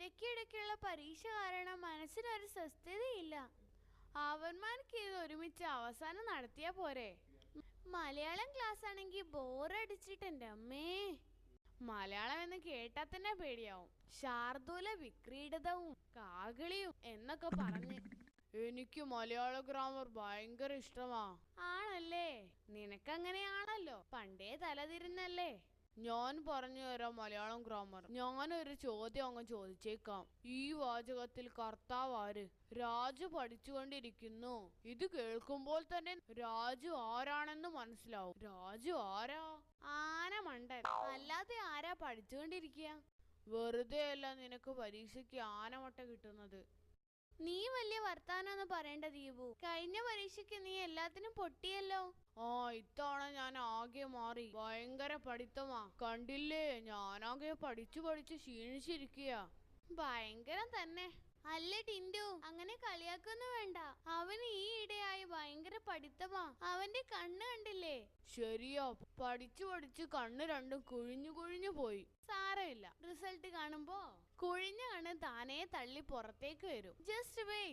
ഇടയ്ക്കിടയ്ക്കുള്ള പരീക്ഷ കാരണം മനസ്സിനൊരു സ്വസ്ഥതയില്ല. അവന്മാർക്ക് ഇത് ഒരുമിച്ച് അവസാനം നടത്തിയാ പോരെ. മലയാളം ക്ലാസ് ആണെങ്കിൽ ബോറടിച്ചിട്ട് എൻ്റെ അമ്മേ. മലയാളം എന്ന് കേട്ടാൽ തന്നെ പേടിയാവും. ശാർദൂല വിക്രീഡിതവും കാകിളിയും എന്നൊക്കെ പറഞ്ഞ്. എനിക്ക് മലയാള ഗ്രാമർ ഭയങ്കര ഇഷ്ടമാ. ആണല്ലേ, നിനക്കങ്ങനെയാണല്ലോ, പണ്ടേ തലതിരിഞ്ഞല്ലേ. ഞാൻ പറഞ്ഞു തരാം മലയാളം ഗ്രാമർ. ഞാനൊരു ചോദ്യം അങ്ങ് ചോദിച്ചേക്കാം. ഈ വാചകത്തിൽ കർത്താവ് ആര്? രാജു പഠിച്ചുകൊണ്ടിരിക്കുന്നു. ഇത് കേൾക്കുമ്പോൾ തന്നെ രാജു ആരാണെന്ന് മനസ്സിലാവും. രാജു ആരാ? ആന മണ്ടൻ. അല്ലാതെ ആരാ പഠിച്ചുകൊണ്ടിരിക്കുക? വെറുതെ അല്ല നിനക്ക് പരീക്ഷയ്ക്ക് ആനമട്ട കിട്ടുന്നത്. നീ വലിയ വർത്താനൊന്നും പറയണ്ട ദീപു. കഴിഞ്ഞ പരീക്ഷയ്ക്ക് നീ എല്ലാത്തിനും പൊട്ടിയല്ലോ. ഇത്തവണ ഞാൻ ആകെ മാറി. ഭയങ്കര പഠിത്തമാ. കണ്ടില്ലേ, ഞാനാകെ പഠിച്ചു ക്ഷീണിച്ചിരിക്കുക. ഭയങ്കരം തന്നെ. അല്ല ടിൻഡു, അങ്ങനെ കളിയാക്കൊന്നും വേണ്ട. അവന് ഈ ഇടയായി ഭയങ്കര പഠിത്തമാ. അവന്റെ കണ്ണ് കണ്ടില്ലേ? ശരിയാ, പഠിച്ചു കണ്ണ് രണ്ടും കുഴിഞ്ഞു പോയി. സാരമില്ല, റിസൾട്ട് കാണുമ്പോ കുഴിഞ്ഞ കണ്ണ് താനേ തള്ളി പുറത്തേക്ക് വരും. Just wait.